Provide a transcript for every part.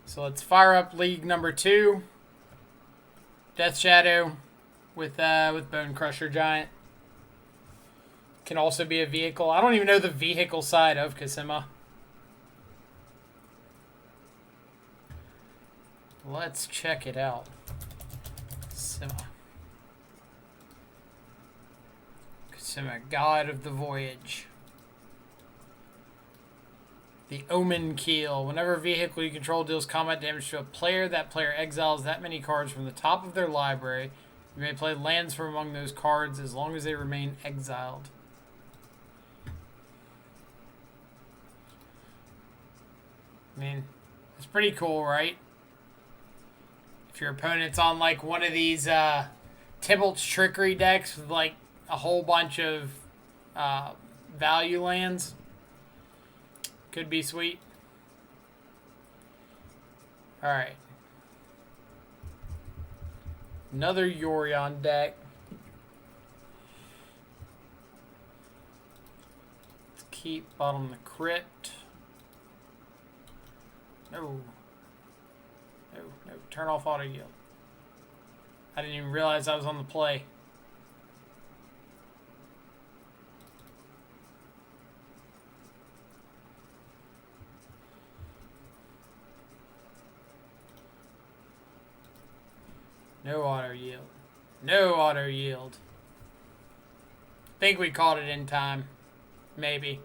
So let's fire up League number 2. Death Shadow with Bone Crusher Giant. Can also be a vehicle. I don't even know the vehicle side of Kasima. Let's check it out. Kasima. Kasima, God of the Voyage. The Omen Keel. Whenever a vehicle you control deals combat damage to a player, that player exiles that many cards from the top of their library. You may play lands from among those cards as long as they remain exiled. I mean, it's pretty cool, right? If your opponent's on like one of these Tybalt's Trickery decks with like a whole bunch of value lands, could be sweet. Alright. Another Yorion deck. Let's keep bottom the crypt. No. No, no. Turn off auto yield. I didn't even realize I was on the play. No auto yield. No auto yield. Think we caught it in time. Maybe.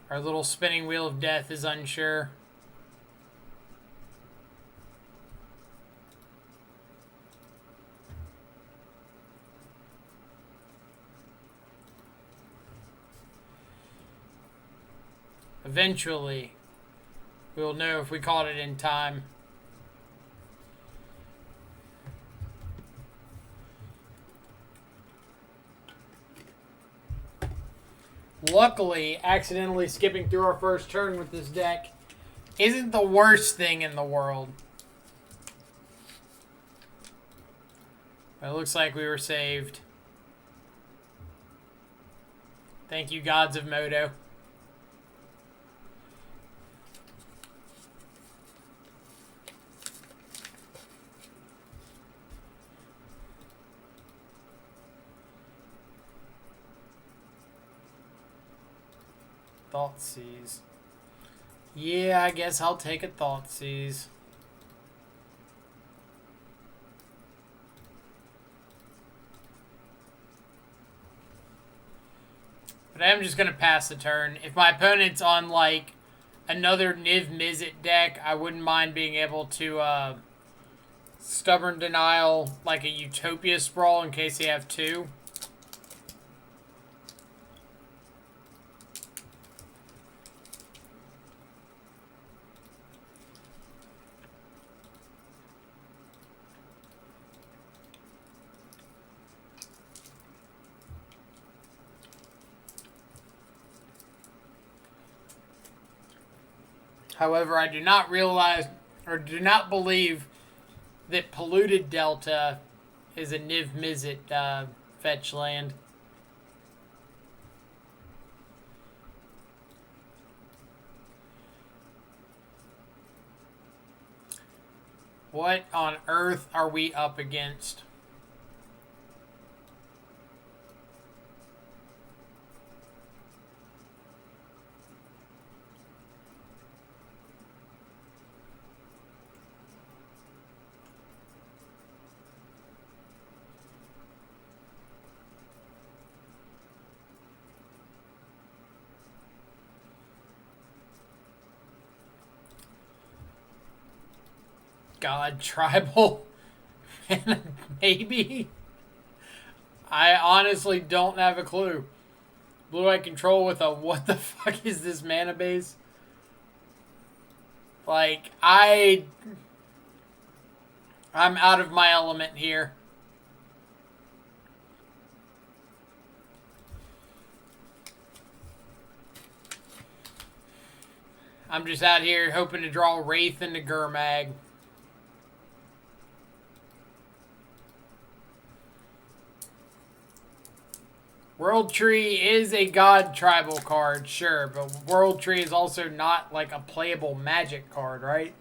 Our little spinning wheel of death is unsure. Eventually, we'll know if we caught it in time. Luckily, accidentally skipping through our first turn with this deck isn't the worst thing in the world. But it looks like we were saved. Thank you, gods of Moto. Thoughtseize. Yeah, I guess I'll take a Thoughtseize. But I am just going to pass the turn. If my opponent's on, like, another Niv Mizzet deck, I wouldn't mind being able to Stubborn Denial, like a Utopia Sprawl in case they have 2. However, I do not realize or do not believe that Polluted Delta is a Niv Mizzet fetch land. What on earth are we up against? God, tribal? Maybe? I honestly don't have a clue. Blue-Eye Control with a what the fuck is this mana base? Like, I'm out of my element here. I'm just out here hoping to draw Wraith into Gurmag. World Tree is a god tribal card, sure, but World Tree is also not like a playable Magic card, right?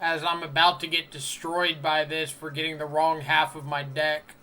As I'm about to get destroyed by this for getting the wrong half of my deck.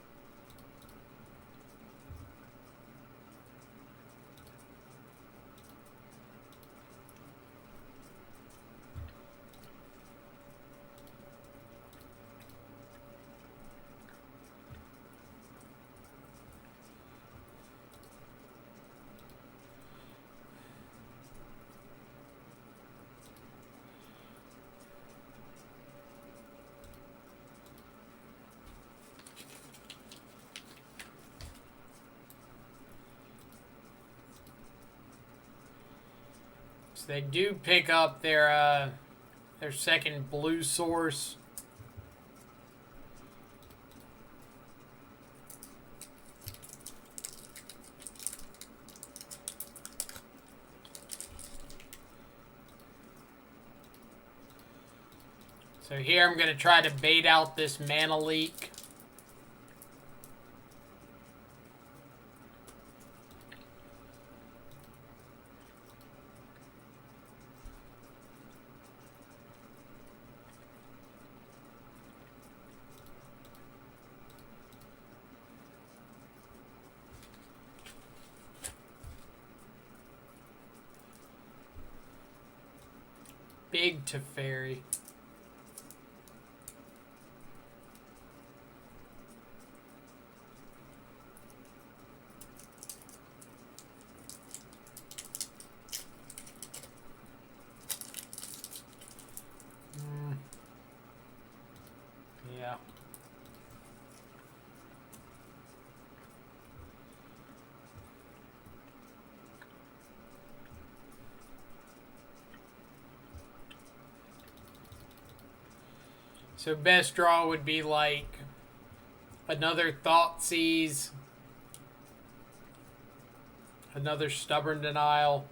They do pick up their second blue source. So here I'm going to try to bait out this mana leak. Big Teferi. Yeah. So best draw would be like another Thoughtseize, another Stubborn Denial.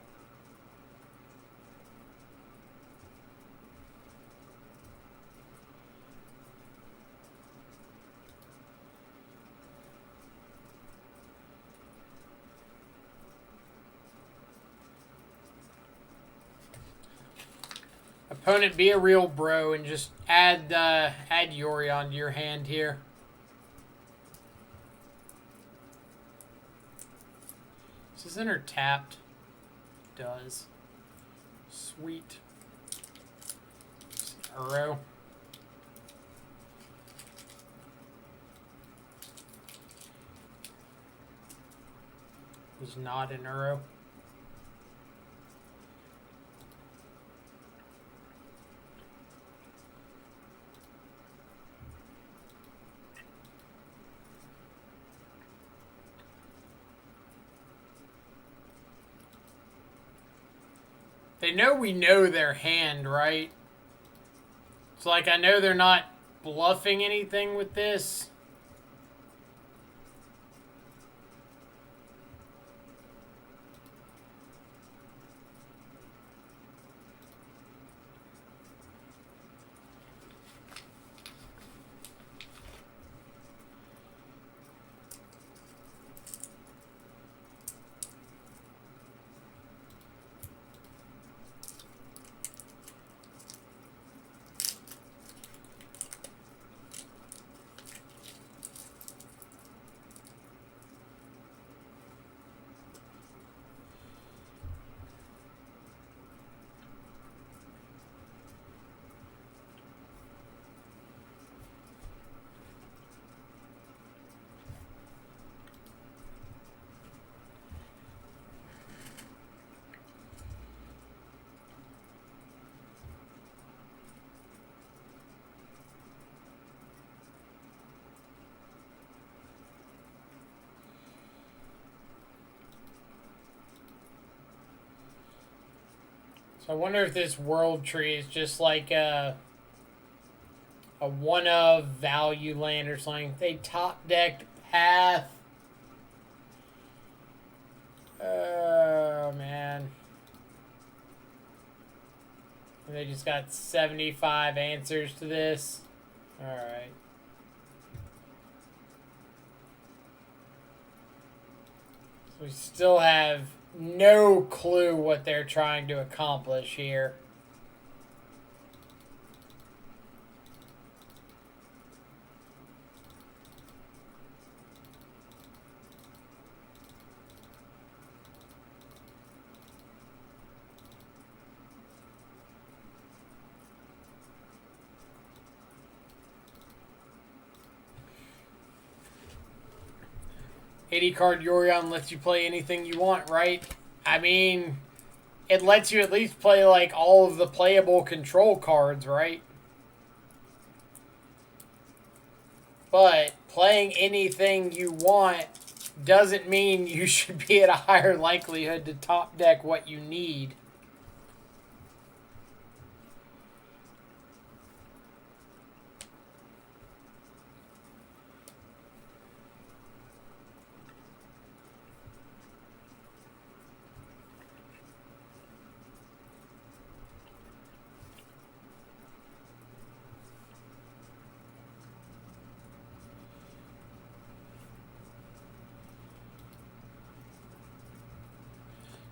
Opponent, be a real bro and just add Yori onto your hand here. Is this enter tapped? Does. Sweet. Uro. Was not an Uro. They know we know their hand, right? So, like, I know they're not bluffing anything with this. So I wonder if this World Tree is just like a one-of value land or something. They top-decked Path. Oh, man. And they just got 75 answers to this. Alright. We still have no clue what they're trying to accomplish here. $80 Yorion lets you play anything you want, right? I mean, it lets you at least play like all of the playable control cards, right? But playing anything you want doesn't mean you should be at a higher likelihood to top deck what you need.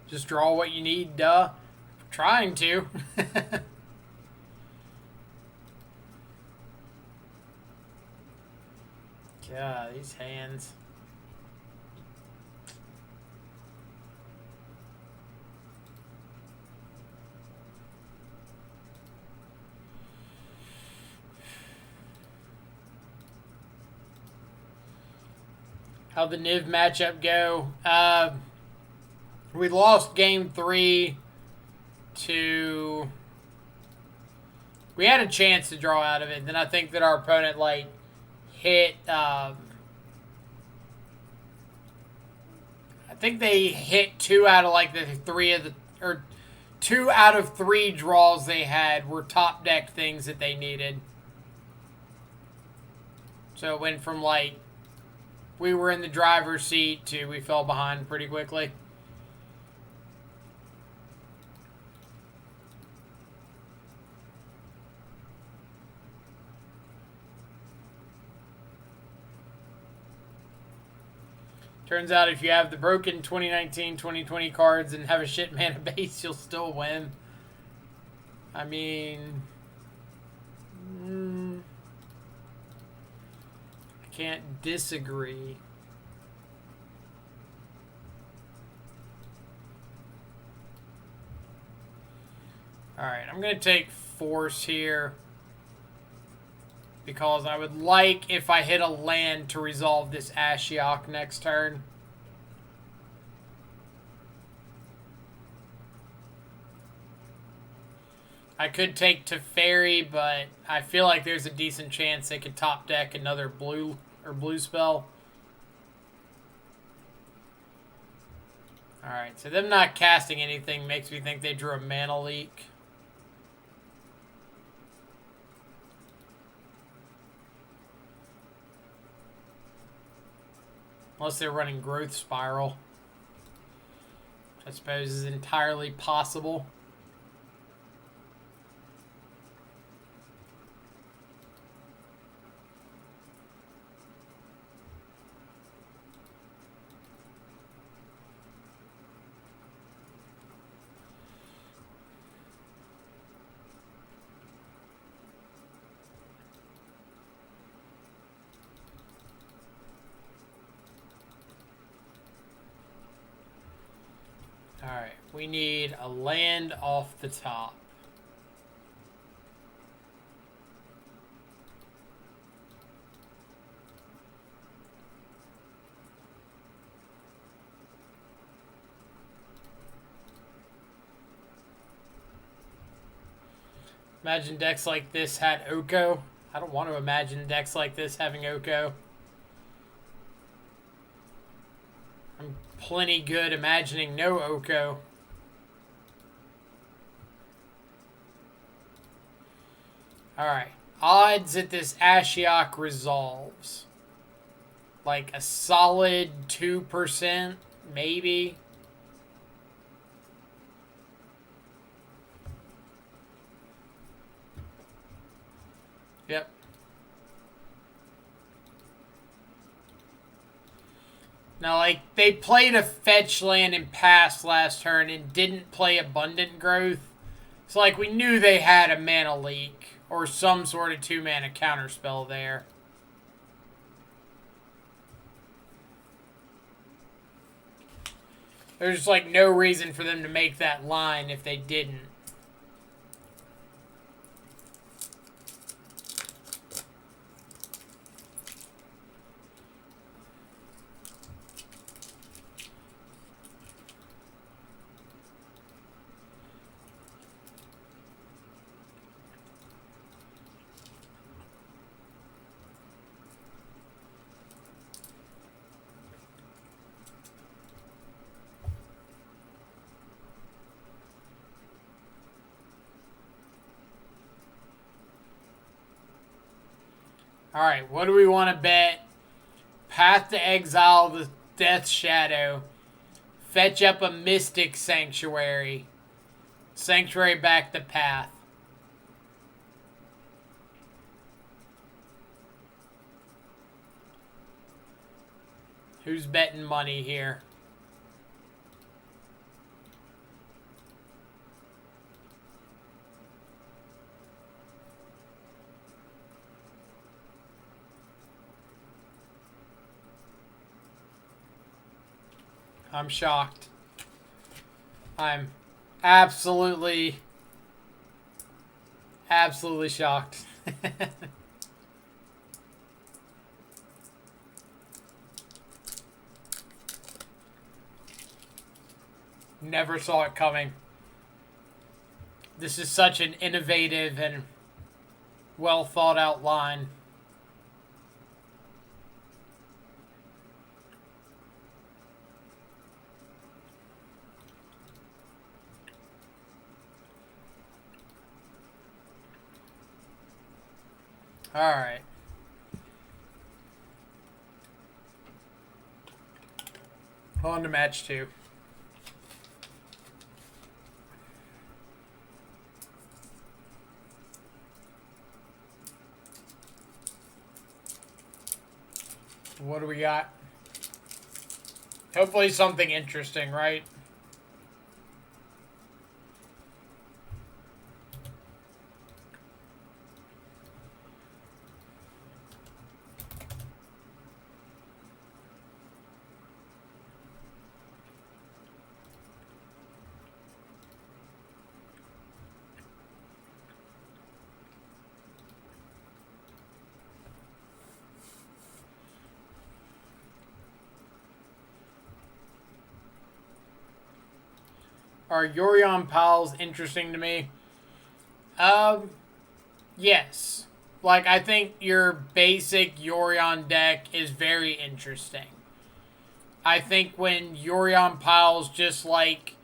Just draw what you need, duh. Trying to. God, these hands. How'd the Niv matchup go? We lost game 3 to... We had a chance to draw out of it. Then I think that our opponent, like, hit... I think they hit 2 out of, like, the 3 of the... Or 2 out of 3 draws they had were top deck things that they needed. So it went from, like, we were in the driver's seat to we fell behind pretty quickly. Turns out if you have the broken 2019-2020 cards and have a shit mana base, you'll still win. I mean... I can't disagree. Alright, I'm going to take Force here. Because I would like, if I hit a land, to resolve this Ashiok next turn. I could take Teferi, but I feel like there's a decent chance they could top deck another blue spell. Alright, so them not casting anything makes me think they drew a mana leak. Unless they're running Growth Spiral. Which I suppose is entirely possible. Alright, we need a land off the top. Imagine decks like this had Oko. I don't want to imagine decks like this having Oko. I'm plenty good imagining no Oko. Alright. Odds that this Ashiok resolves. Like a solid 2%, maybe. Yep. Now, like, they played a fetch land and passed last turn and didn't play Abundant Growth. So, like, we knew they had a mana leak or some sort of 2-mana counterspell there. There's, like, no reason for them to make that line if they didn't. Alright, what do we want to bet? Path to Exile the Death Shadow. Fetch up a Mystic Sanctuary. Sanctuary back the path. Who's betting money here? I'm shocked. I'm absolutely shocked. Never saw it coming. This is such an innovative and well thought out line. All right. On to match 2. What do we got? Hopefully something interesting, right? Are Yorion Pals interesting to me? Yes. Like, I think your basic Yorion deck is very interesting. I think when Yorion Piles just, like,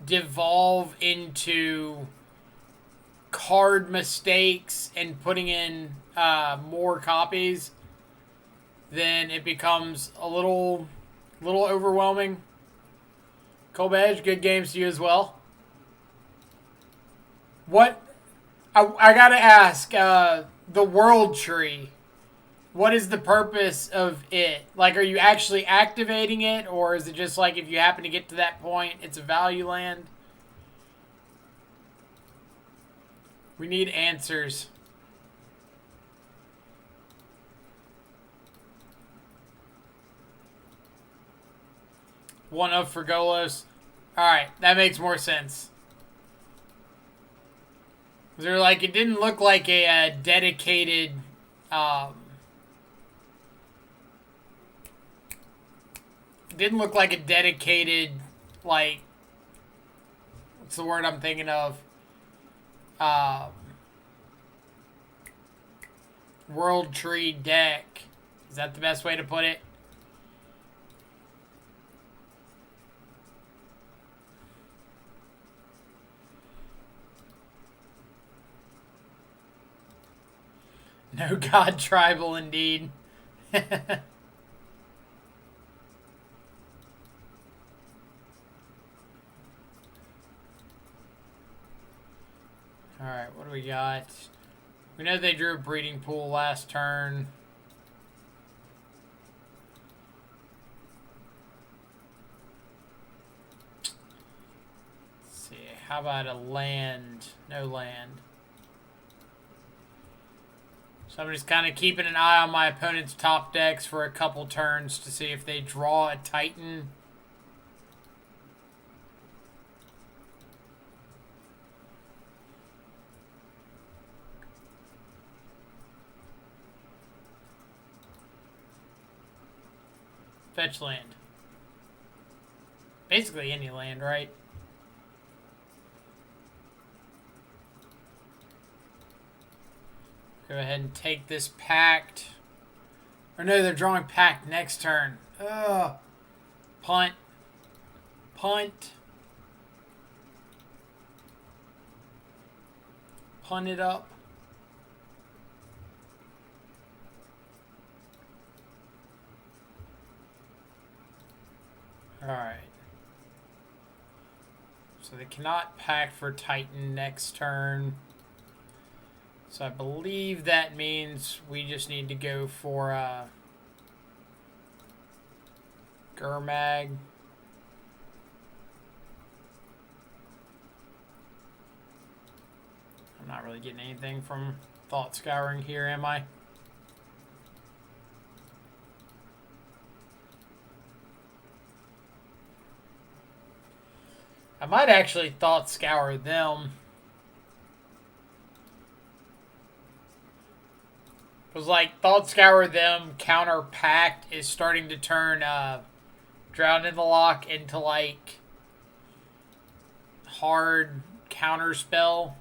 devolve into card mistakes and putting in more copies, then it becomes a little overwhelming. Colbej, good games to you as well. What? I gotta ask, the World Tree, what is the purpose of it? Like, are you actually activating it, or is it just like if you happen to get to that point, it's a value land? We need answers. One of for Golos. Alright, that makes more sense. They're like, it didn't look like a dedicated, didn't look like a dedicated, like, what's the word I'm thinking of? World Tree deck. Is that the best way to put it? No God tribal indeed. Alright, what do we got? We know they drew a breeding pool last turn. How about a land? No land. So I'm just kind of keeping an eye on my opponent's top decks for a couple turns to see if they draw a Titan. Fetch land. Basically any land, right? Go ahead and take this pact. Or no, they're drawing pact next turn. Ugh. Punt. Punt. Punt it up. Alright. So they cannot pact for Titan next turn. So I believe that means we just need to go for Gurmag. I'm not really getting anything from Thought Scouring here, am I? I might actually Thought Scour them. It was like Thought Scour them, counter Pact is starting to turn Drown in the Lock into like hard counter spell.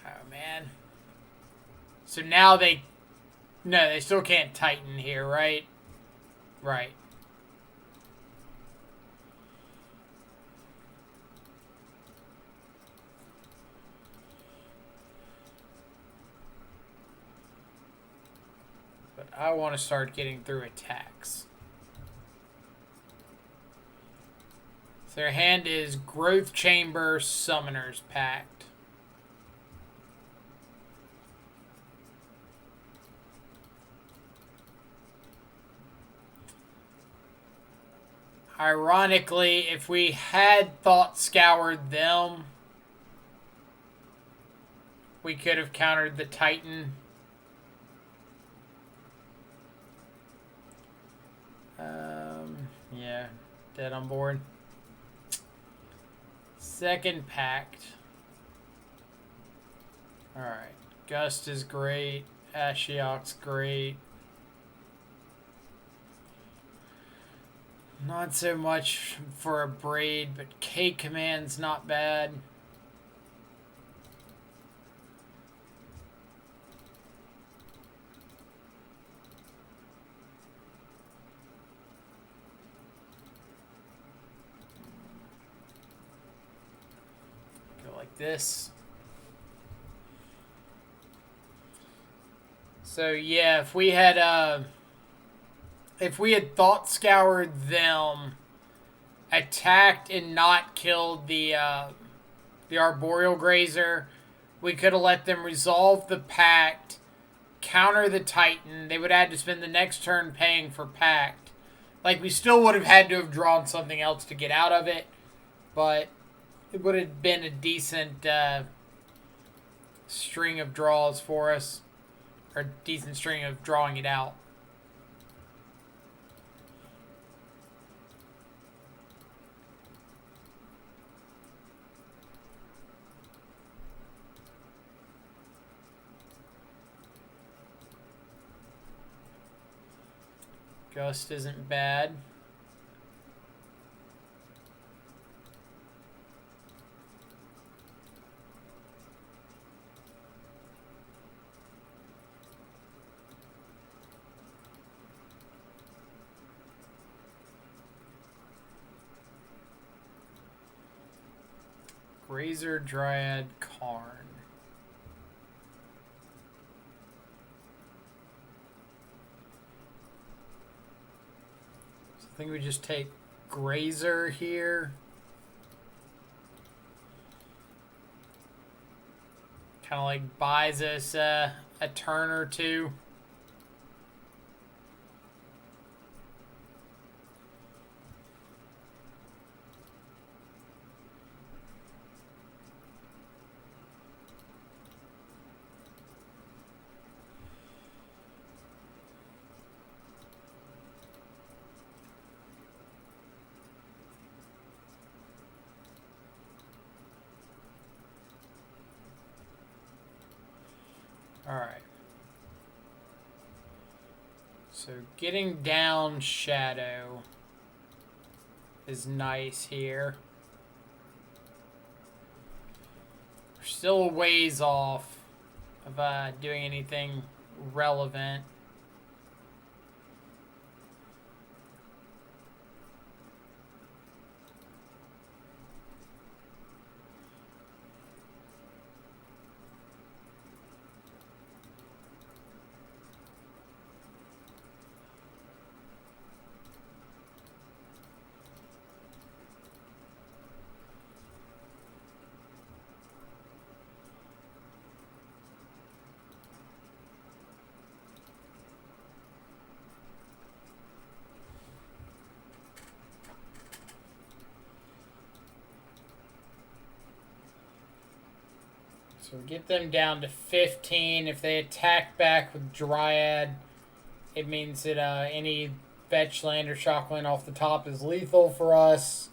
Oh man. So now they still can't Titan here, right? Right. But I want to start getting through attacks. So their hand is Growth Chamber, Summoner's Pact. Ironically, if we had Thought Scoured them, we could have countered the Titan. Yeah, dead on board. Second Pact. Alright, Gust is great. Ashiok's great. Not so much for a Braid, but K Command's not bad. Go like this. So yeah, if we had Thought Scoured them, attacked and not killed the Arboreal Grazer, we could have let them resolve the Pact, counter the Titan. They would have had to spend the next turn paying for Pact. Like, we still would have had to have drawn something else to get out of it, but it would have been a decent string of draws for us, or a decent string of drawing it out. Gust isn't bad. Grazer, Dryad, Karn. I think we just take Grazer here. Kind of like buys us a turn or two. Alright. So getting down shadow is nice here. We're still a ways off of doing anything relevant. So get them down to 15. If they attack back with Dryad, it means that any fetch land or shock land off the top is lethal for us.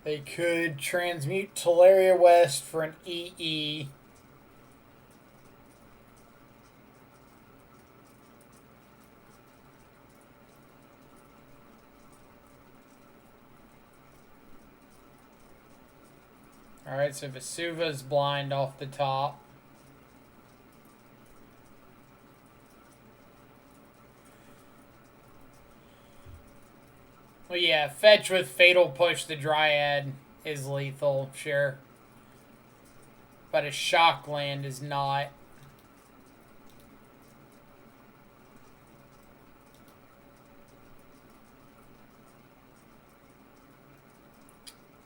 They could transmute Teleria West for an EE. Alright, so Vesuva's blind off the top. Well, yeah, fetch with Fatal Push the Dryad is lethal, sure. But a shock land is not.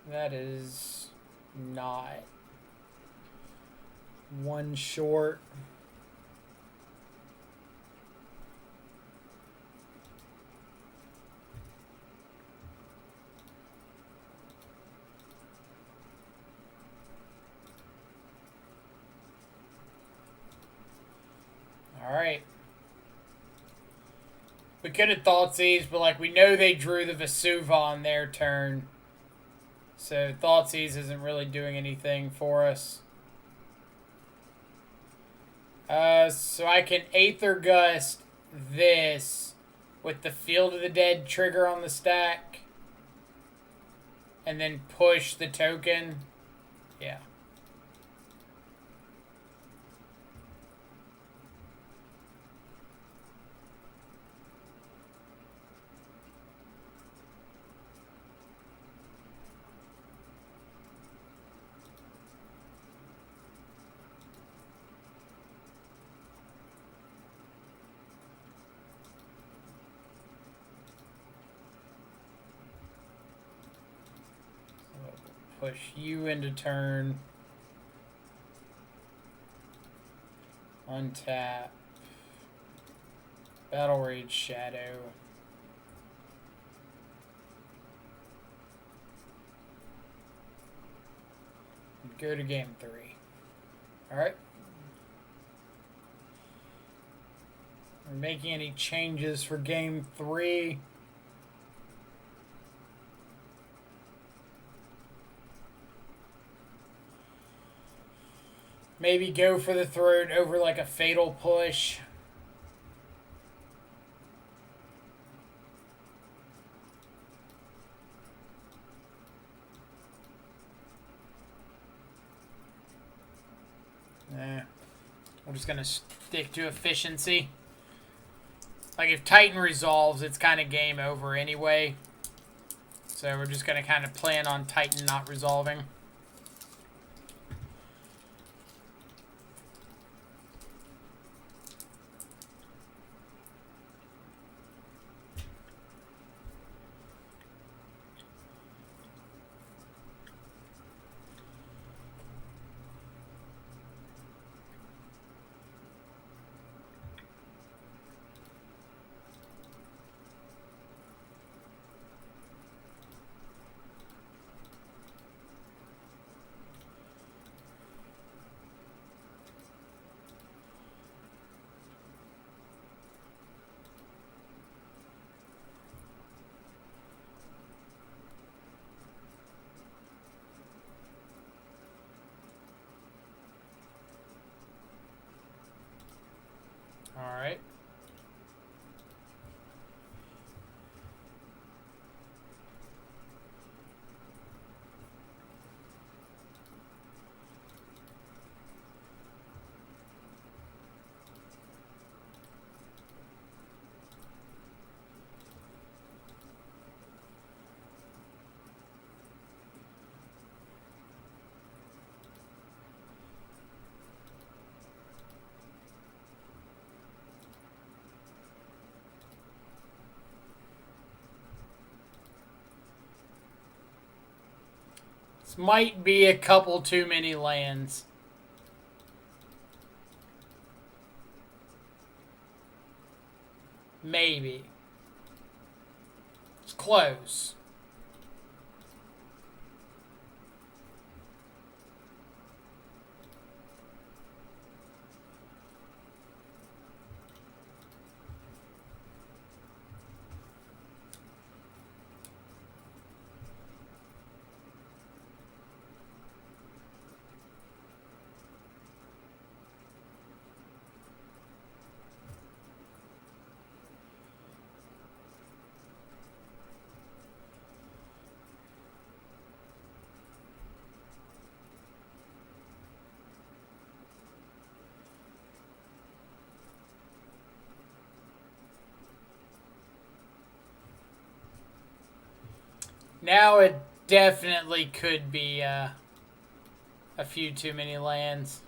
That is not. One short. Alright. We could have Thoughtseize, but like we know they drew the Vesuva on their turn. So Thoughtseize isn't really doing anything for us. So I can Aether Gust this with the Field of the Dead trigger on the stack. And then push the token. Yeah. Push you into turn. Untap. Battle Rage Shadow. Go to game 3. Alright. We're making any changes for game 3. Maybe go for the throat over like a Fatal Push. Nah. We're just going to stick to efficiency. Like if Titan resolves, it's kind of game over anyway. So we're just going to kind of plan on Titan not resolving. Might be a couple too many lands. Maybe. It's close. Now it definitely could be a few too many lands.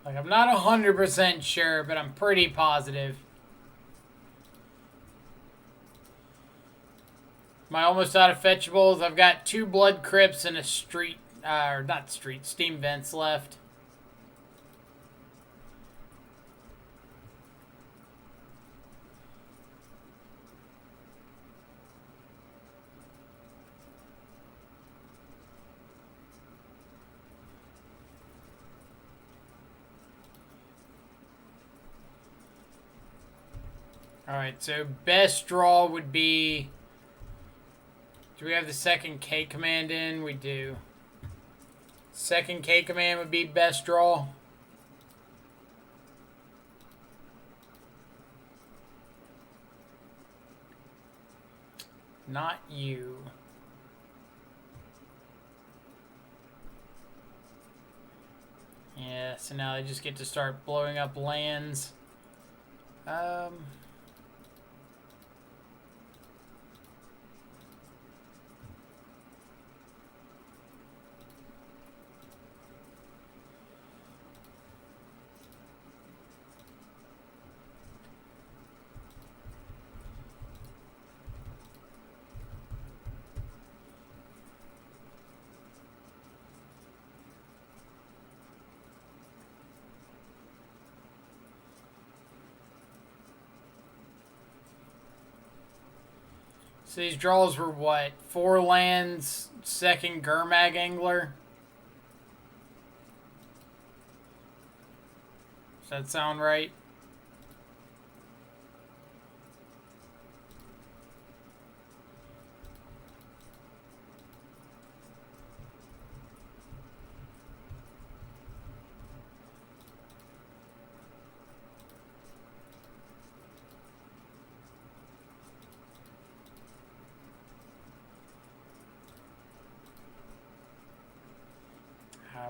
Like, I'm not 100% sure, but I'm pretty positive. Am I almost out of fetchables? I've got 2 blood crypts and a street, or not street, steam vents left. Alright, so best draw would be... Do we have the second K command in? We do. Second K command would be best draw. Not you. Yeah, so now they just get to start blowing up lands. So these draws were what? 4 lands, second Gurmag Angler? Does that sound right?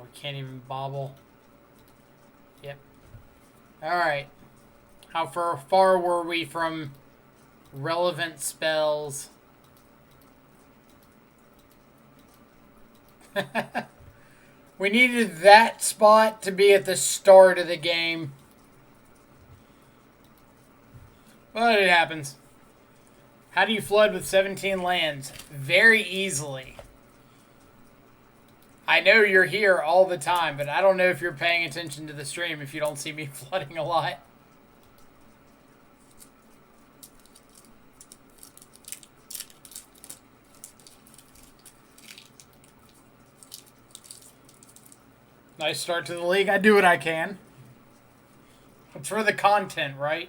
We can't even bobble. Yep. Alright. How far were we from relevant spells? We needed that spot to be at the start of the game. But it happens. How do you flood with 17 lands? Very easily. I know you're here all the time, but I don't know if you're paying attention to the stream if you don't see me flooding a lot. Nice start to the league. I do what I can. It's for the content, right?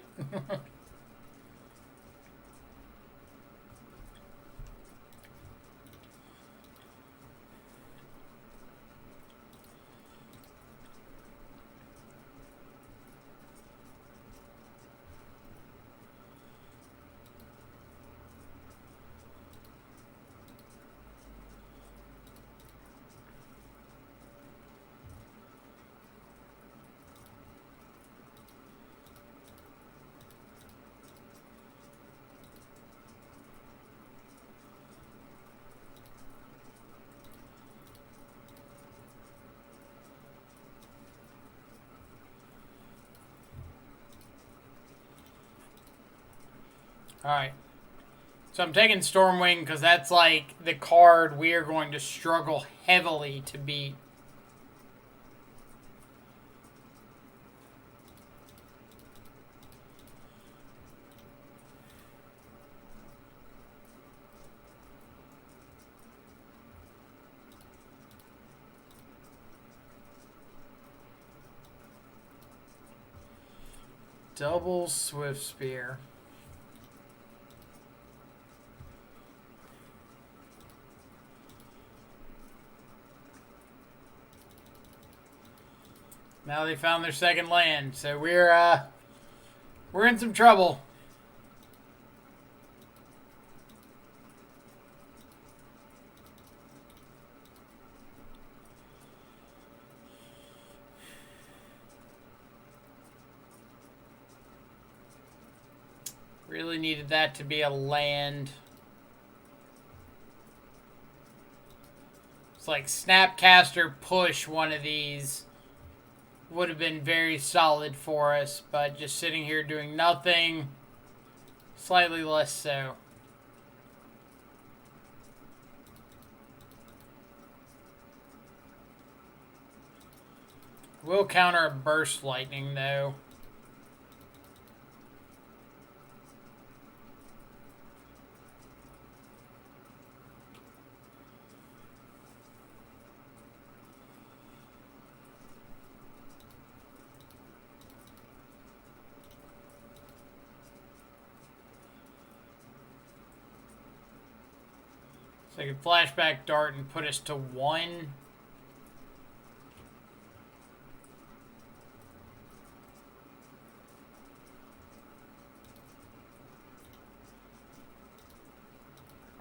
Alright. So I'm taking Stormwing because that's like the card we are going to struggle heavily to beat. Double Swift Spear. Now they found their second land, so we're in some trouble. Really needed that to be a land. It's like Snapcaster push one of these would have been very solid for us, but just sitting here doing nothing, slightly less so. We'll counter a Burst Lightning, though. So I can flashback dart and put us to 1.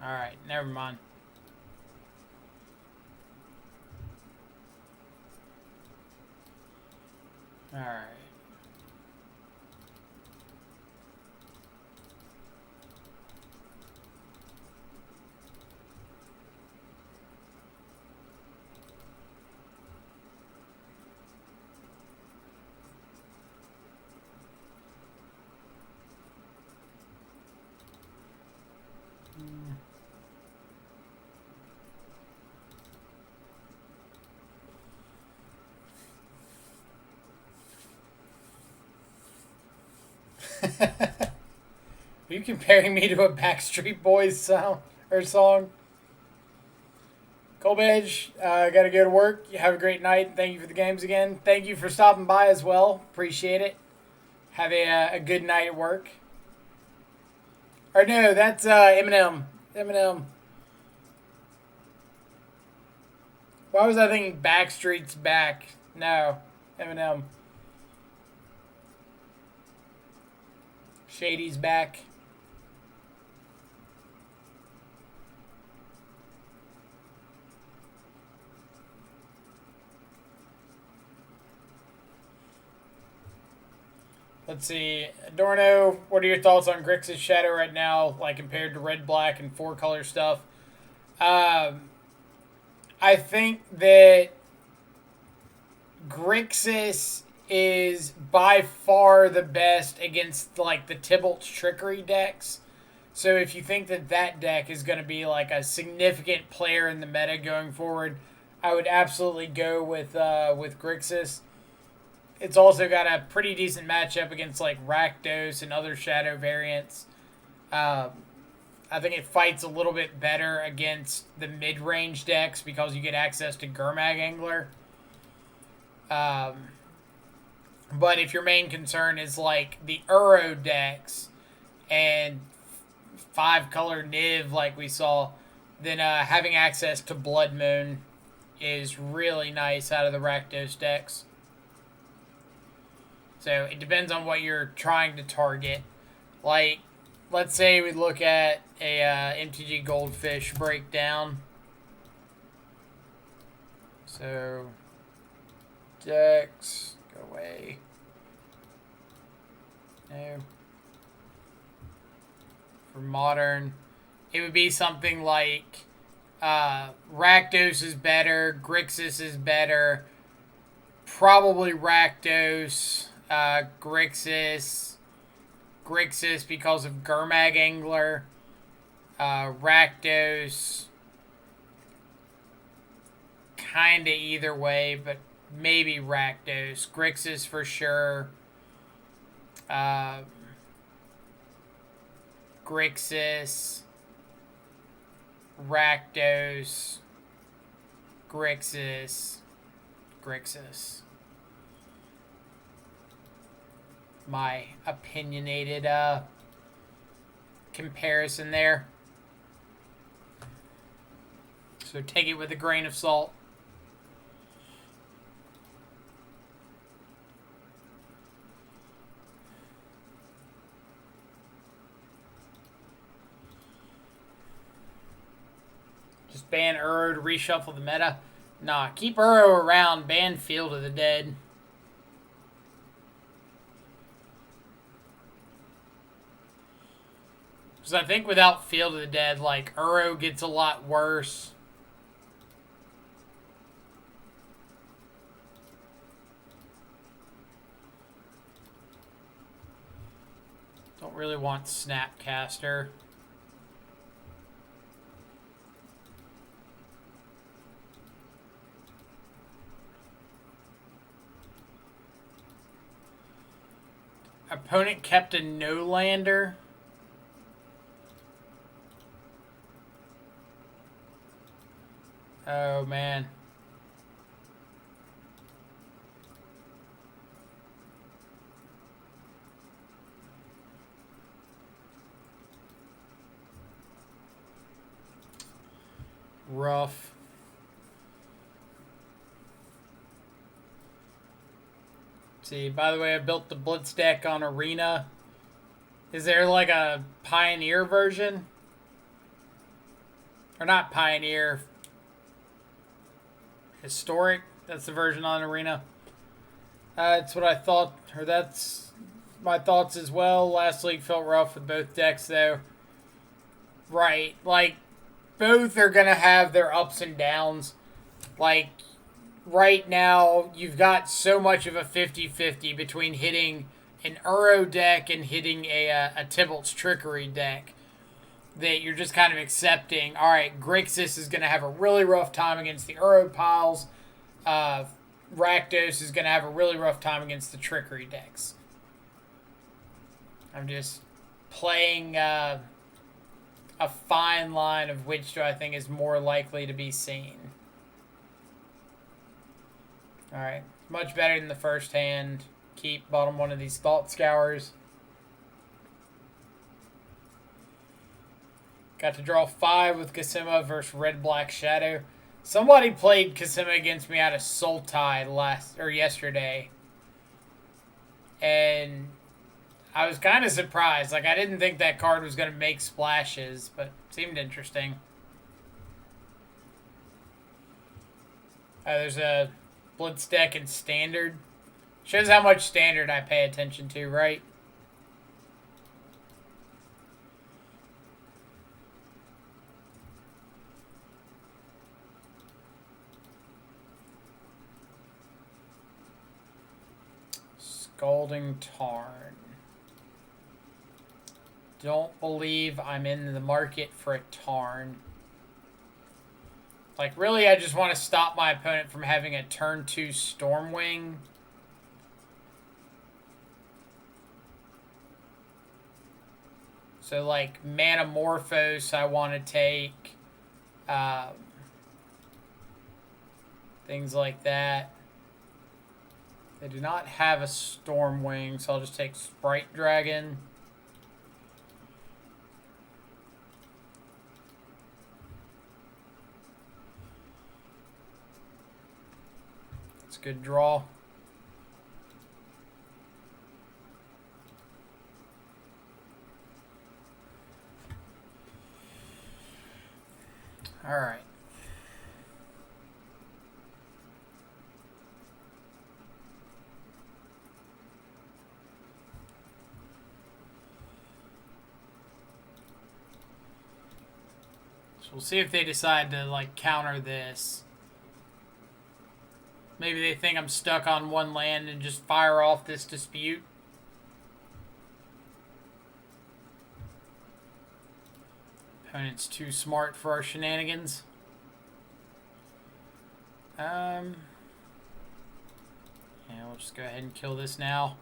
Alright, never mind. Alright. Are you comparing me to a Backstreet Boys sound or song? Cold Edge, gotta go to work. You have a great night. Thank you for the games again. Thank you for stopping by as well. Appreciate it. Have a good night at work. Or no, that's Eminem. Eminem. Why was I thinking Backstreet's Back? No, Eminem. Shady's back. Let's see. Adorno, what are your thoughts on Grixis Shadow right now, like compared to red, black, and 4-color stuff? I think that Grixis is by far the best against like the Tybalt's Trickery decks. So if you think that that deck is going to be like a significant player in the meta going forward, I would absolutely go with Grixis. It's also got a pretty decent matchup against like Rakdos and other Shadow variants. I think it fights a little bit better against the mid-range decks because you get access to Gurmag Angler. But if your main concern is like the Uro decks and 5-color Niv like we saw, then having access to Blood Moon is really nice out of the Rakdos decks. So it depends on what you're trying to target. Like, let's say we look at a MTG Goldfish breakdown. So, decks, go away. No. For modern, it would be something like Rakdos is better, Grixis is better, probably Rakdos, Grixis, Grixis because of Gurmag Angler. Rakdos. Kinda either way, but maybe Rakdos. Grixis for sure. Grixis. Rakdos. Grixis. Grixis. My opinionated comparison there. So take it with a grain of salt. Just ban Uro to reshuffle the meta. Nah, keep Uro around. Ban Field of the Dead. Because I think without Field of the Dead, like, Uro gets a lot worse. Don't really want Snapcaster. Opponent kept a no-lander. Oh, man. Rough. See, by the way, I built the Blitz deck on Arena. Is there like a Pioneer version? Or not Pioneer. Historic? That's the version on Arena. That's what I thought, or that's my thoughts as well. Last league felt rough with both decks, though. Right, like, both are going to have their ups and downs. Like, right now, you've got so much of a 50-50 between hitting an Uro deck and hitting a Tybalt's Trickery deck that you're just kind of accepting. All right, Grixis is going to have a really rough time against the Uro piles. Rakdos is going to have a really rough time against the Trickery decks. I'm just playing a fine line of which do I think is more likely to be seen. Alright, much better than the first hand. Keep bottom one of these Thought Scours. Got to draw 5 with Kasima versus Red Black Shadow. Somebody played Kasima against me out of Sultai yesterday. And I was kind of surprised. Like, I didn't think that card was going to make splashes, but it seemed interesting. There's a Blitz deck in Standard. Shows how much Standard I pay attention to, right? Scalding Tarn. Don't believe I'm in the market for a Tarn. Like, really, I just want to stop my opponent from having a turn 2 Stormwing. So, like, Manamorphose I want to take. Things like that. They do not have a Stormwing, so I'll just take Sprite Dragon. That's a good draw. All right. So we'll see if they decide to, like, counter this. Maybe they think I'm stuck on one land and just fire off this dispute. Opponent's too smart for our shenanigans. Yeah, we'll just go ahead and kill this now.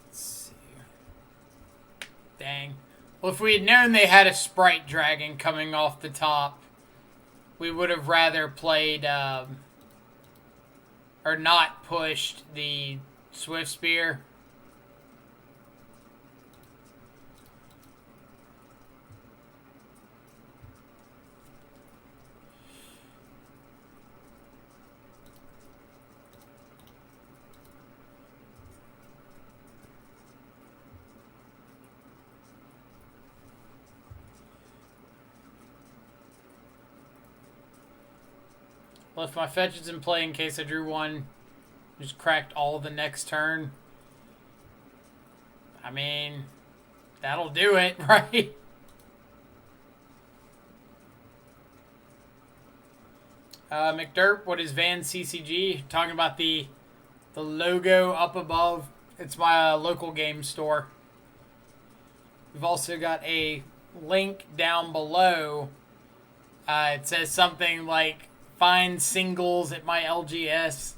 Let's see. Dang. Well, if we had known they had a Sprite Dragon coming off the top, we would have rather played, or not pushed the Swift Spear. Left my fetches in play in case I drew one. Just cracked all the next turn. I mean, that'll do it, right? McDurp, what is Van CCG? Talking about the logo up above. It's my local game store. We've also got a link down below. It says something like, find singles at my LGS.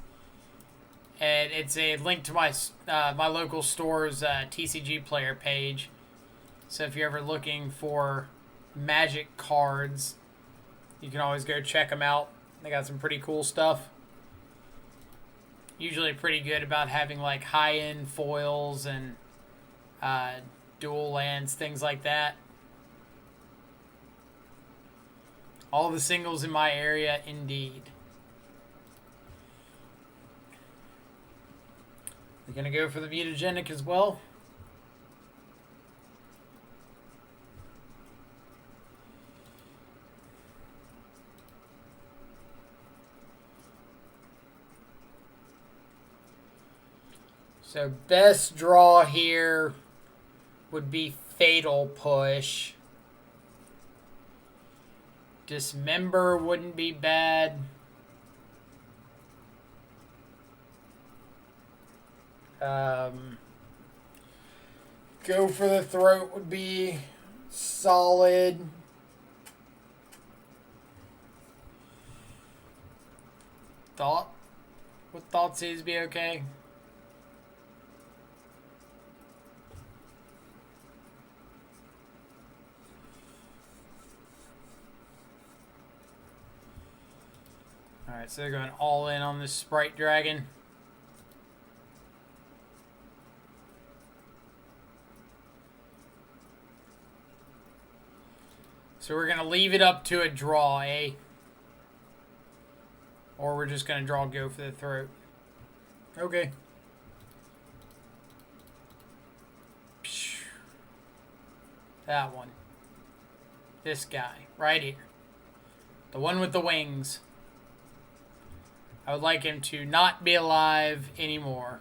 And it's a link to my my local store's TCG player page. So if you're ever looking for Magic cards, you can always go check them out. They got some pretty cool stuff. Usually pretty good about having like high-end foils and dual lands, things like that. All the singles in my area, indeed. We're going to go for the mutagenic as well. So best draw here would be Fatal Push. Dismember wouldn't be bad. Go for the Throat would be solid. Thought? Would Thoughtseize be okay? Alright, so they're going all in on this Sprite Dragon. So we're going to leave it up to a draw, eh? Or we're just going to draw Go for the Throat. Okay. That one. This guy, right here. The one with the wings. I would like him to not be alive anymore.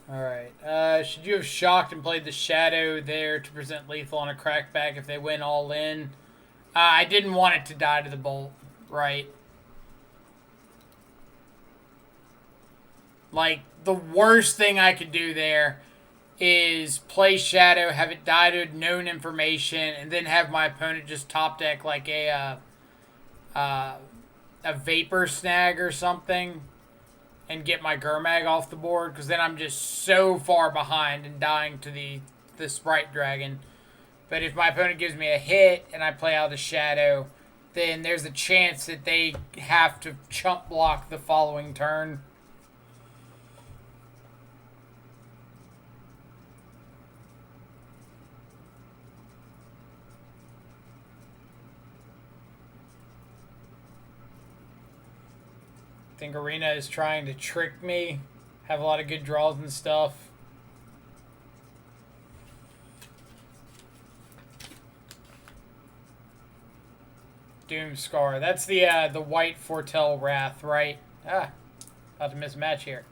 Alright, should you have shocked and played the Shadow there to present lethal on a crackback if they went all in? I didn't want it to die to the Bolt, right? Like, the worst thing I could do there is play Shadow, have it die to known information, and then have my opponent just top deck like a Vapor Snag or something. And get my Gurmag off the board, because then I'm just so far behind and dying to the Sprite Dragon. But if my opponent gives me a hit and I play out a Shadow, then there's a chance that they have to chump block the following turn. I think Arena is trying to trick me. Have a lot of good draws and stuff. Doomscar. That's the white Foretell Wrath, right? Ah, about to miss a match here.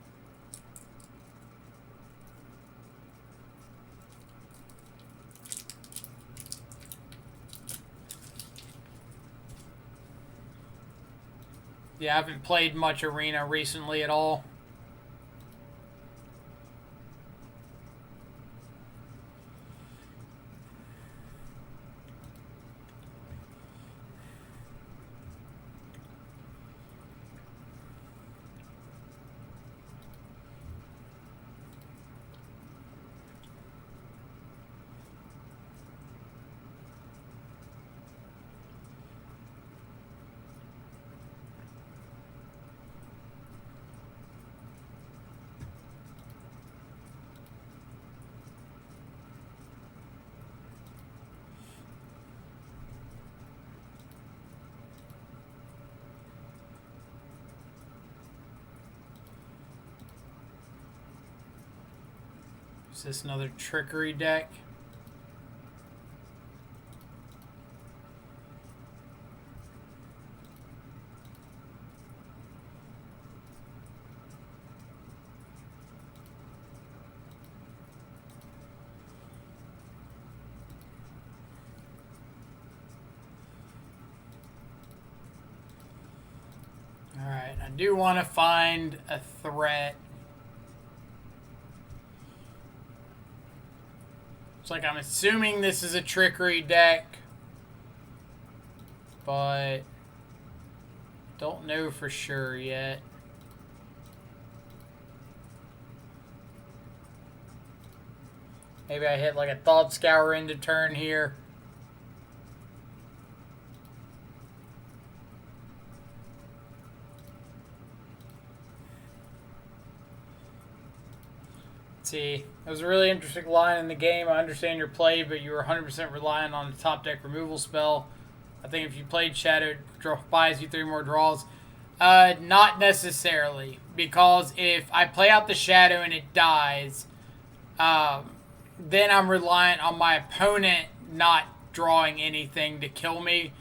Yeah, I haven't played much Arena recently at all. Is this another trickery deck? Alright, I do want to find a threat. It's like I'm assuming this is a trickery deck, but don't know for sure yet. Maybe I hit like a Thought Scour into turn here. See, it was a really interesting line in the game. I understand your play, but you were 100% relying on the top deck removal spell. I think if you played Shadow, buys you 3 more draws. Not necessarily, because if I play out the Shadow and it dies, then I'm reliant on my opponent not drawing anything to kill me.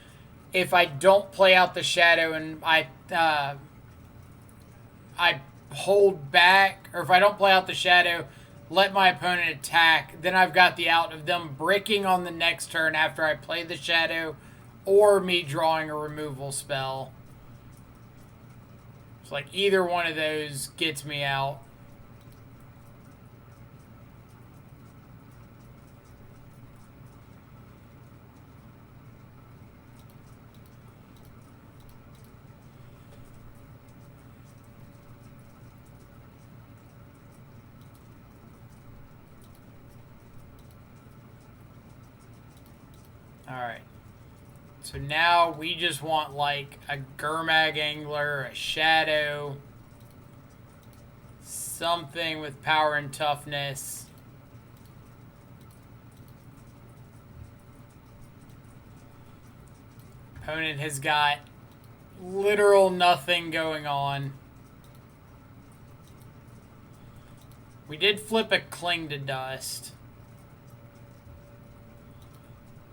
If I don't play out the Shadow and I hold back, or if I don't play out the Shadow, let my opponent attack, then I've got the out of them bricking on the next turn after I play the Shadow, or me drawing a removal spell. It's like either one of those gets me out. Alright. So now we just want like a Gurmag Angler, a Shadow, something with power and toughness. Opponent has got literal nothing going on. We did flip a Cling to Dust.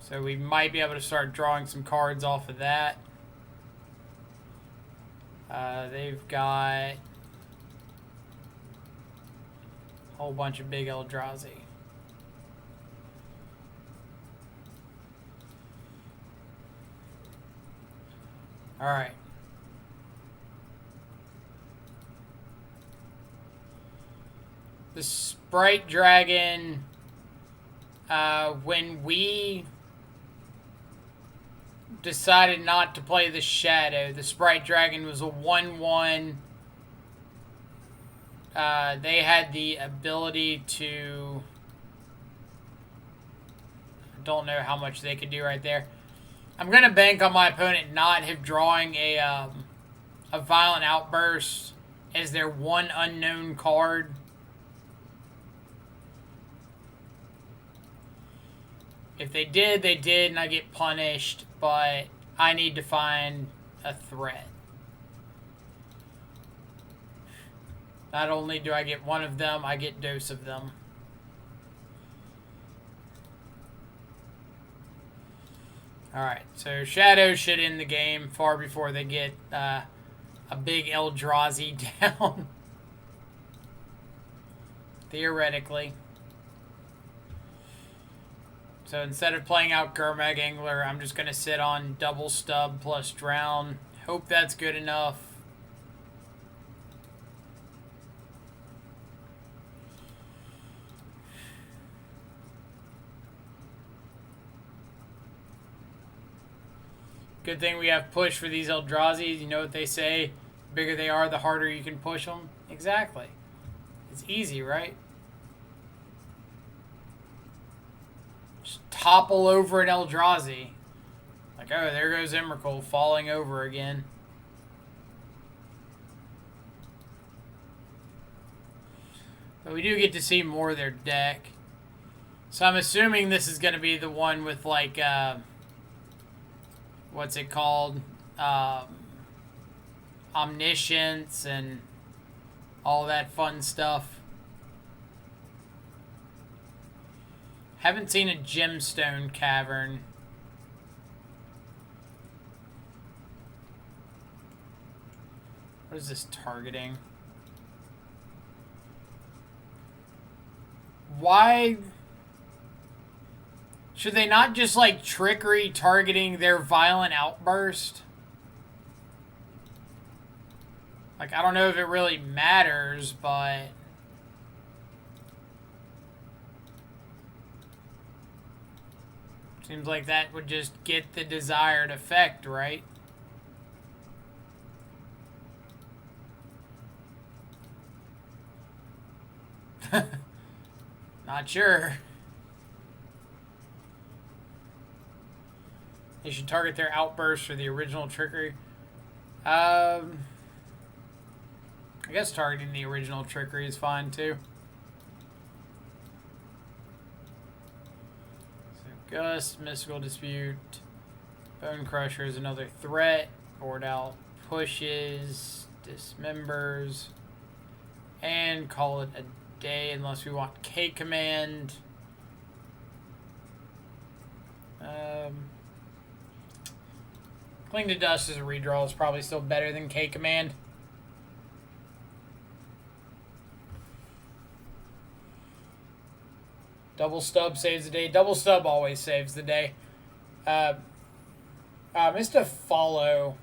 So we might be able to start drawing some cards off of that. They've got a whole bunch of big Eldrazi. Alright. The Sprite Dragon, when we decided not to play the Shadow, the Sprite Dragon was a 1/1. They had the ability to... I don't know how much they could do right there. I'm going to bank on my opponent not have drawing a Violent Outburst as their one unknown card. If they did, they did, and I get punished, but I need to find a threat. Not only do I get one of them, I get dose of them. Alright, so Shadow should end the game far before they get a big Eldrazi down. Theoretically. So instead of playing out Gurmag Angler, I'm just going to sit on double stub plus drown. Hope that's good enough. Good thing we have push for these Eldrazi. You know what they say? The bigger they are, the harder you can push them. Exactly. It's easy, right? Just topple over an Eldrazi. Like, oh, there goes Emrakul falling over again. But we do get to see more of their deck. So I'm assuming this is going to be the one with, like, what's it called? Omniscience and all that fun stuff. Haven't seen a gemstone cavern. What is this targeting? Why should they not just like trickery targeting their violent outburst? Like, I don't know if it really matters, but seems like that would just get the desired effect, right? Not sure. They should target their outburst for the original trickery. I guess targeting the original trickery is fine too. So Gust, Mystical Dispute, Bone Crusher is another threat. Board out pushes, dismembers, and call it a day unless we want K command. Cling to Dust as a redraw is probably still better than K command. Double stub saves the day. Double stub always saves the day. Missed a follow.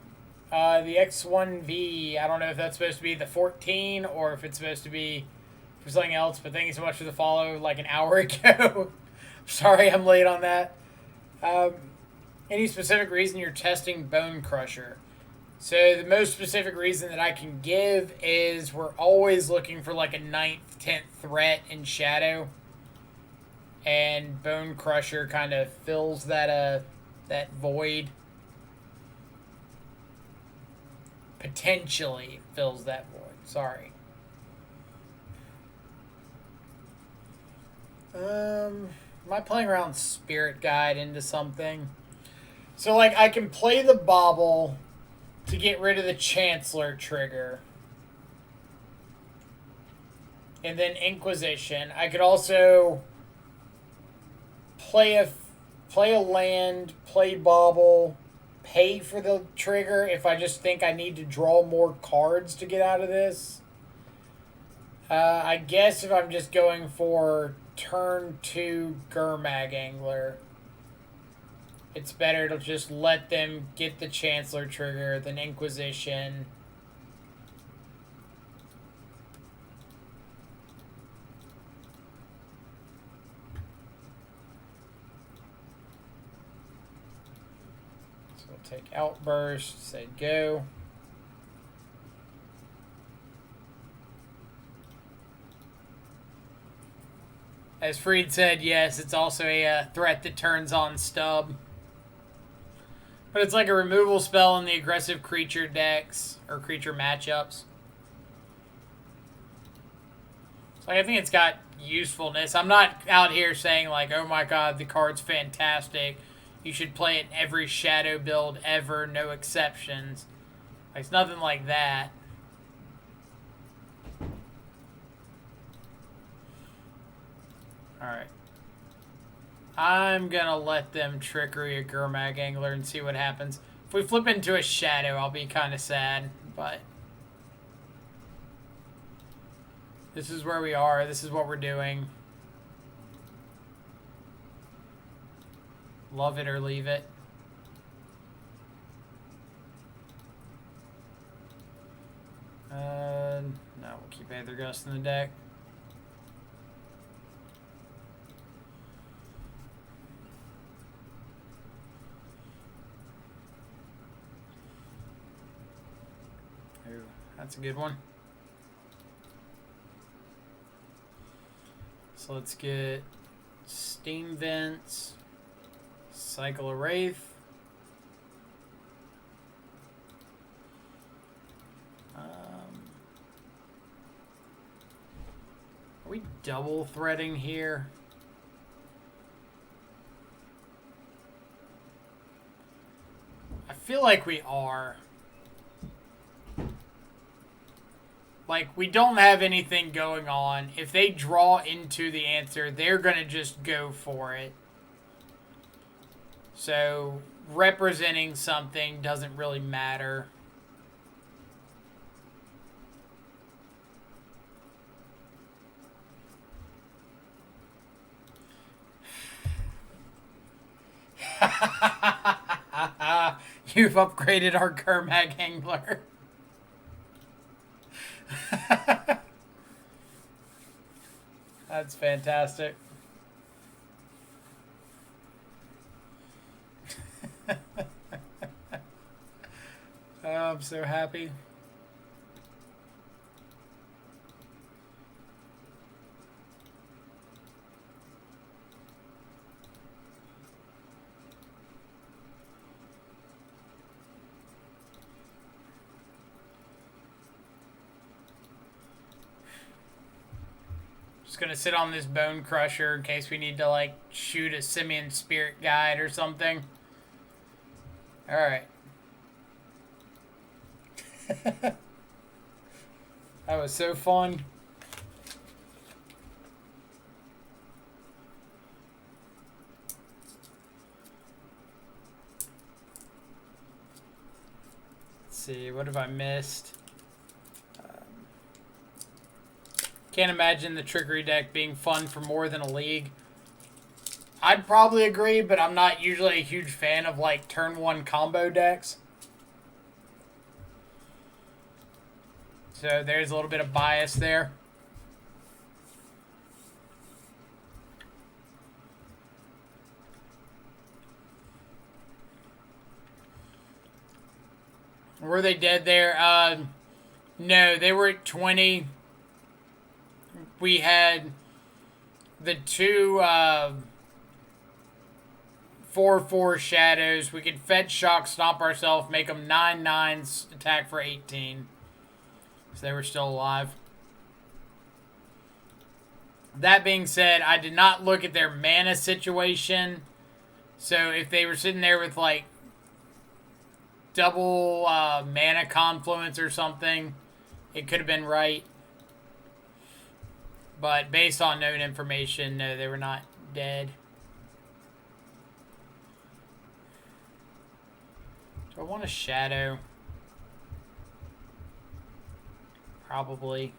The X1V, I don't know if that's supposed to be the 14 or if it's supposed to be for something else, but thank you so much for the follow like an hour ago. Sorry I'm late on that. Any specific reason you're testing Bone Crusher? So the most specific reason that I can give is we're always looking for like a 9th, 10th threat in Shadow. And Bone Crusher kind of fills that void. Potentially fills that void. Sorry. Am I playing around Spirit Guide into something? So, like, I can play the Bauble to get rid of the Chancellor trigger. And then Inquisition. I could also play a land, play Bauble, pay for the trigger if I just think I need to draw more cards to get out of this. I guess if I'm just going for turn 2 Gurmag Angler, it's better to just let them get the Chancellor trigger than Inquisition. So we'll take Outburst, say go. As Freed said, yes, it's also a threat that turns on stub. But it's like a removal spell in the aggressive creature decks, or creature matchups. So I think it's got usefulness. I'm not out here saying like, oh my god, the card's fantastic. You should play it in every Shadow build ever, no exceptions. Like, it's nothing like that. Alright. I'm gonna let them trickery a Gurmag Angler and see what happens. If we flip into a Shadow, I'll be kind of sad, but... This is where we are. This is what we're doing. Love it or leave it. No, we'll keep Aether Gust in the deck. Ooh, that's a good one. So let's get Steam Vents, Cycle of Wraith. Are we double threading here? I feel like we are. Like, we don't have anything going on. If they draw into the answer, they're going to just go for it. So, representing something doesn't really matter. You've upgraded our Gurmag Angler. That's fantastic. Oh, I'm so happy. Just gonna sit on this Bone Crusher in case we need to, like, shoot a Simian Spirit Guide or something. Alright. That was so fun. Let's see, what have I missed? Can't imagine the Trickery deck being fun for more than a league. I'd probably agree, but I'm not usually a huge fan of, like, turn 1 combo decks. So there's a little bit of bias there. Were they dead there? No, they were at 20. We had the two 4/4 shadows. We could fetch shock, stomp ourselves, make them 9/9s, attack for 18. So they were still alive. That being said, I did not look at their mana situation. So if they were sitting there with, like, double mana confluence or something, it could have been right. But based on known information, no, they were not dead. Do I want a shadow? Probably.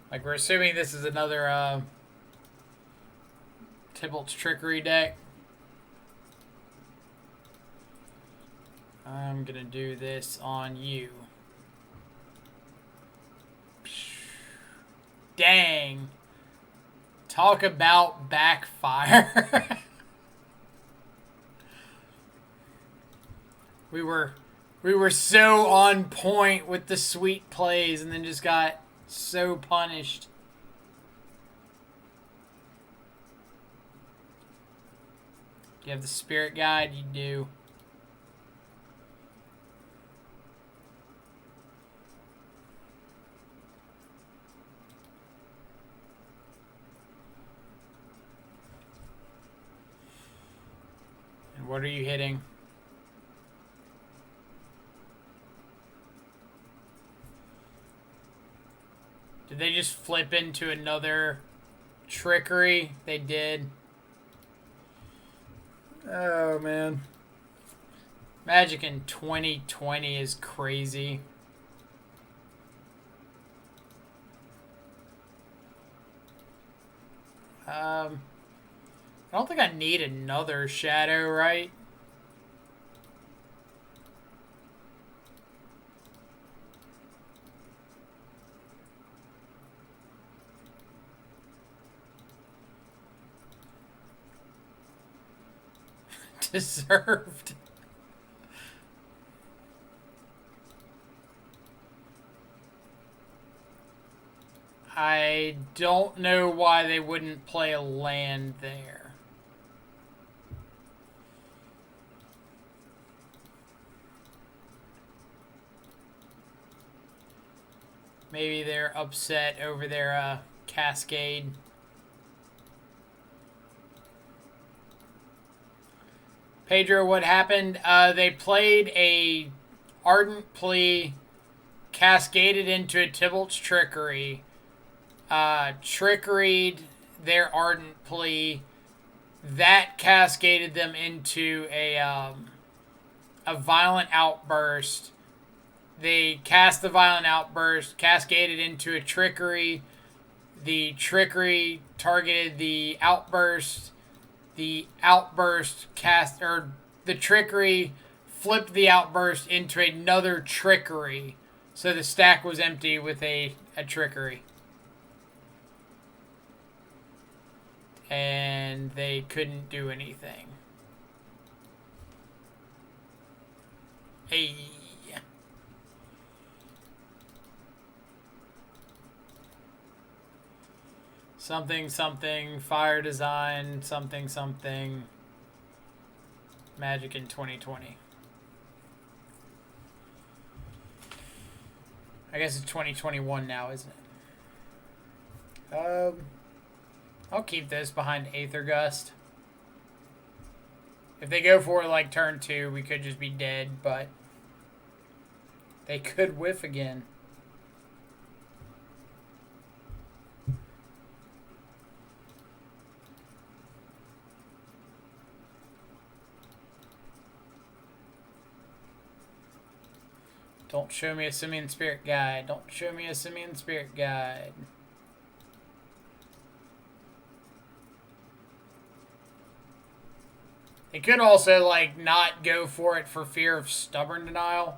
Like, we're assuming this is another Tybalt's Trickery deck. I'm gonna do this on you. Dang. Talk about backfire. We were so on point with the sweet plays and then just got so punished. Do you have the Spirit Guide? You do. And what are you hitting? Did they just flip into another Trickery, they did. Oh, man. Magic in 2020 is crazy. I don't think I need another shadow, right? Deserved. I don't know why they wouldn't play a land there. Maybe they're upset over their Cascade. Pedro, what happened? They played a Ardent Plea, cascaded into a Tybalt's Trickery, trickeried their Ardent Plea. That cascaded them into a Violent Outburst. They cast the Violent Outburst, cascaded into a Trickery. The Trickery targeted the Outburst. The Outburst the Trickery flipped the Outburst into another Trickery. So the stack was empty with a Trickery. And they couldn't do anything. Hey. Something, something, fire design, something, something. Magic in 2020. I guess it's 2021 now, isn't it? I'll keep this behind Aether Gust. If they go for like turn 2, we could just be dead, but they could whiff again. Don't show me a Simian Spirit Guide. Don't show me a Simian Spirit Guide. They could also, like, not go for it for fear of Stubborn Denial.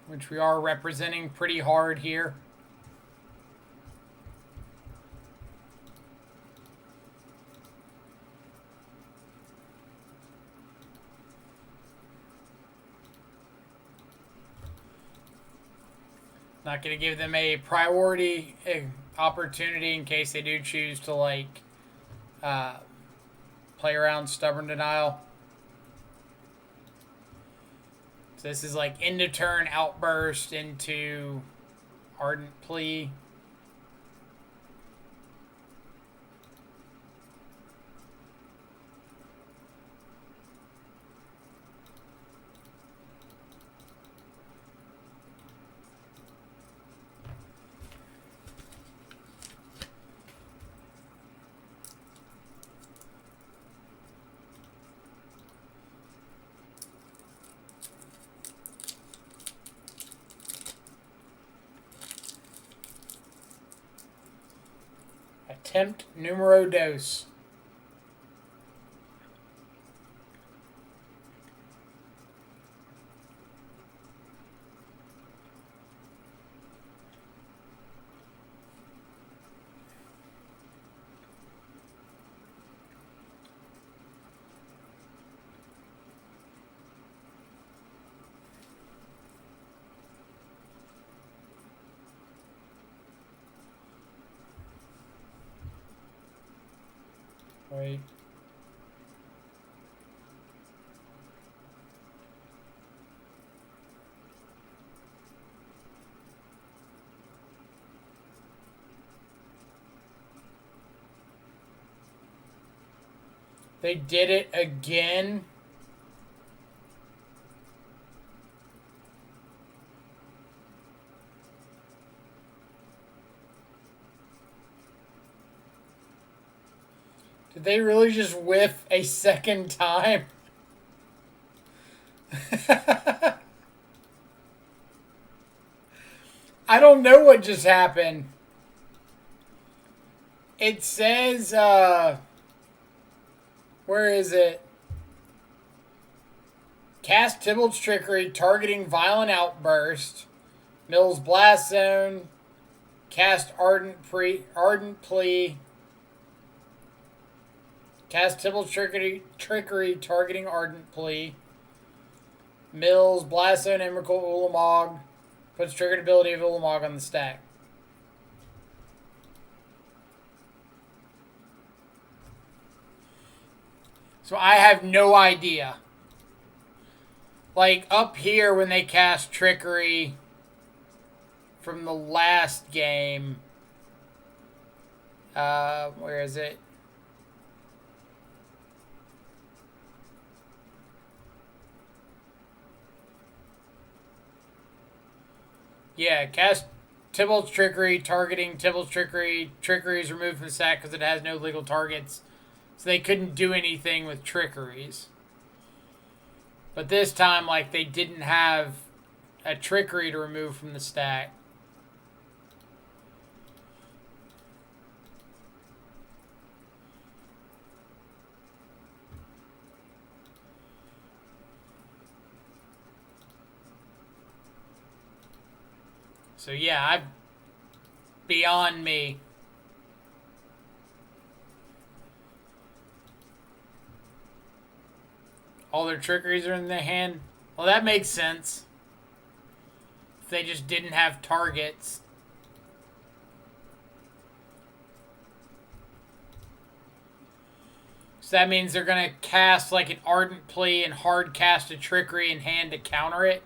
Which we are representing pretty hard here. Not going to give them a priority opportunity in case they do choose to, like, play around Stubborn Denial. So this is like end of turn Outburst into Ardent Plea. Attempt numero dos. Right. They did it again. Did they really just whiff a second time? I don't know what just happened. It says, where is it? Cast Tybalt's Trickery, targeting Violent Outburst. Mills Blast Zone. Cast Ardent Plea. Cast Tybalt's Trickery, targeting Ardent Plea. Mills Blast Zone Emrakul Ulamog. Puts triggered ability of Ulamog on the stack. So I have no idea. Like, up here when they cast Trickery from the last game. Where is it? Yeah, cast Tybalt's Trickery, targeting Tybalt's Trickery. Trickery is removed from the stack because it has no legal targets. So they couldn't do anything with Trickeries. But this time, like, they didn't have a Trickery to remove from the stack. So yeah, beyond me. All their Trickeries are in their hand. Well, that makes sense. If they just didn't have targets. So that means they're going to cast like an Ardent Plea and hard cast a Trickery in hand to counter it.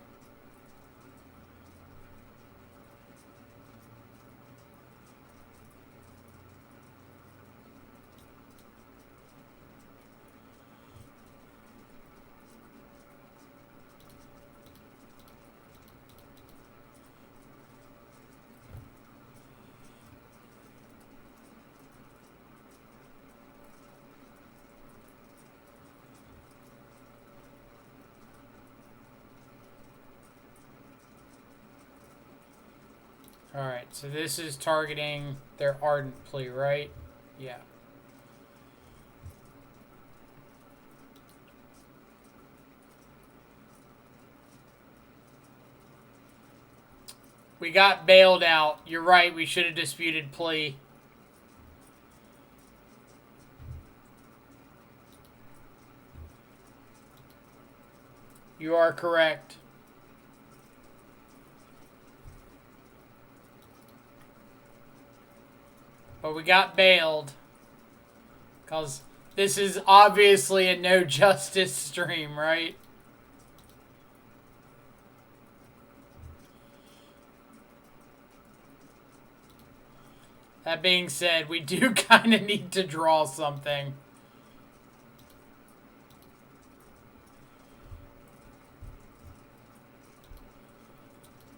Alright, so this is targeting their Ardent Plea, right? Yeah. We got bailed out. You're right, we should have disputed plea. You are correct. But we got bailed. Because this is obviously a no justice stream, right? That being said, we do kind of need to draw something.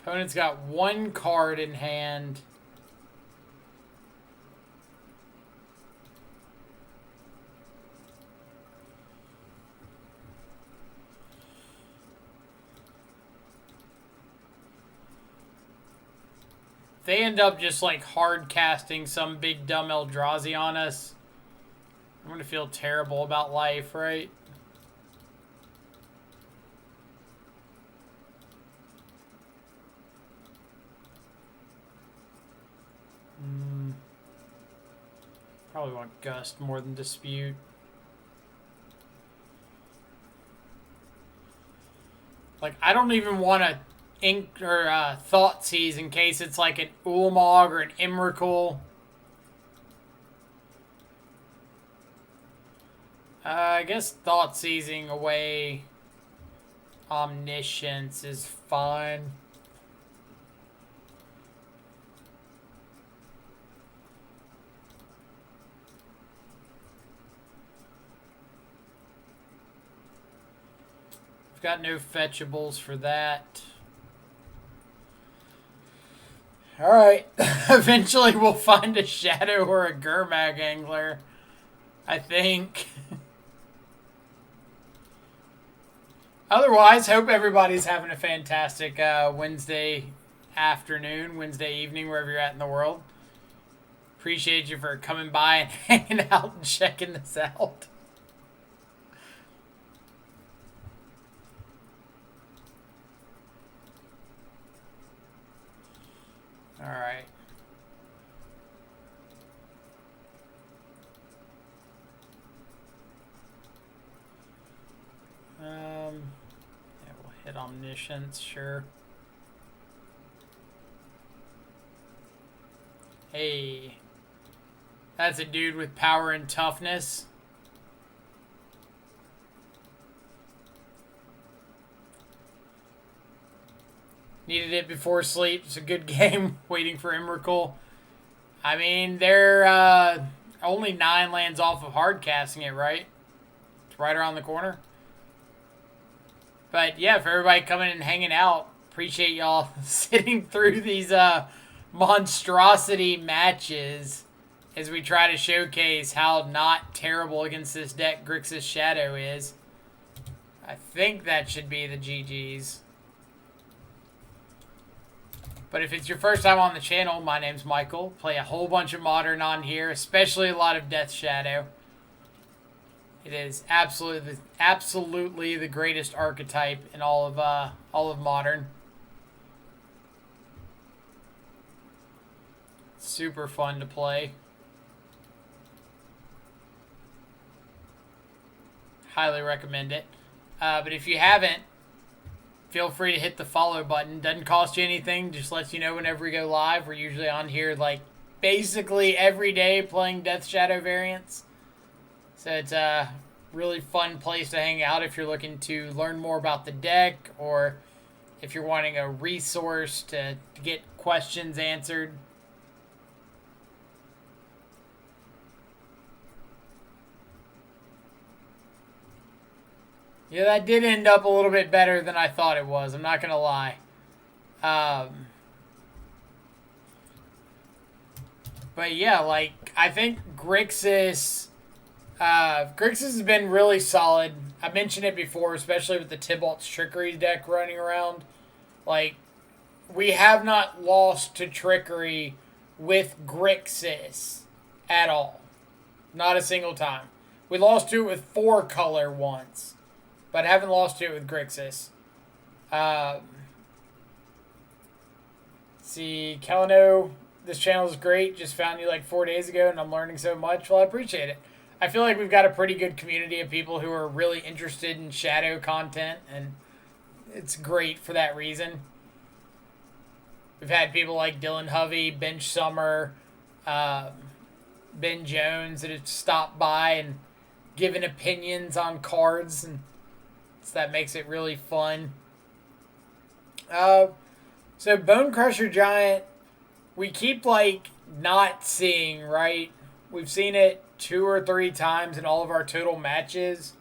Opponent's got one card in hand. They end up just like hard casting some big dumb Eldrazi on us. I'm gonna feel terrible about life, right? Probably want Gust more than Dispute. Like, I don't even want to ink or Thoughtseize in case it's like an Ulamog or an Emrakul. I guess Thoughtseizing away Omniscience is fine. We've got no fetchables for that. Alright, eventually we'll find a Shadow or a Gurmag Angler. I think. Otherwise, hope everybody's having a fantastic Wednesday afternoon, Wednesday evening, wherever you're at in the world. Appreciate you for coming by and hanging out and checking this out. All right. Yeah, we'll hit omniscience, sure. Hey, that's a dude with power and toughness. Needed it before sleep. It's a good game. Waiting for Emrakul. I mean, they're only 9 lands off of hard casting it, right? It's right around the corner. But yeah, for everybody coming and hanging out, appreciate y'all sitting through these monstrosity matches as we try to showcase how not terrible against this deck Grixis Shadow is. I think that should be the GG's. But if it's your first time on the channel, my name's Michael. Play a whole bunch of Modern on here, especially a lot of Death Shadow. It is absolutely the greatest archetype in all of Modern. Super fun to play. Highly recommend it. But if you haven't, feel free to hit the follow button. Doesn't cost you anything. Just lets you know whenever we go live. We're usually on here like basically every day playing Death Shadow variants. So it's a really fun place to hang out if you're looking to learn more about the deck or if you're wanting a resource to get questions answered. Yeah, that did end up a little bit better than I thought it was. I'm not going to lie. But yeah, like, I think Grixis has been really solid. I mentioned it before, especially with the Tybalt's Trickery deck running around. Like, we have not lost to Trickery with Grixis at all. Not a single time. We lost to it with 4-color once, but haven't lost to it with Grixis. See, Kelano, this channel is great. Just found you like 4 days ago, and I'm learning so much. Well, I appreciate it. I feel like we've got a pretty good community of people who are really interested in Shadow content, and it's great for that reason. We've had people like Dylan Hovey, Bench Summer, Ben Jones that have stopped by and given opinions on cards, and so that makes it really fun. So Bone Crusher Giant, we keep like not seeing, right? We've seen it 2 or 3 times in all of our total matches.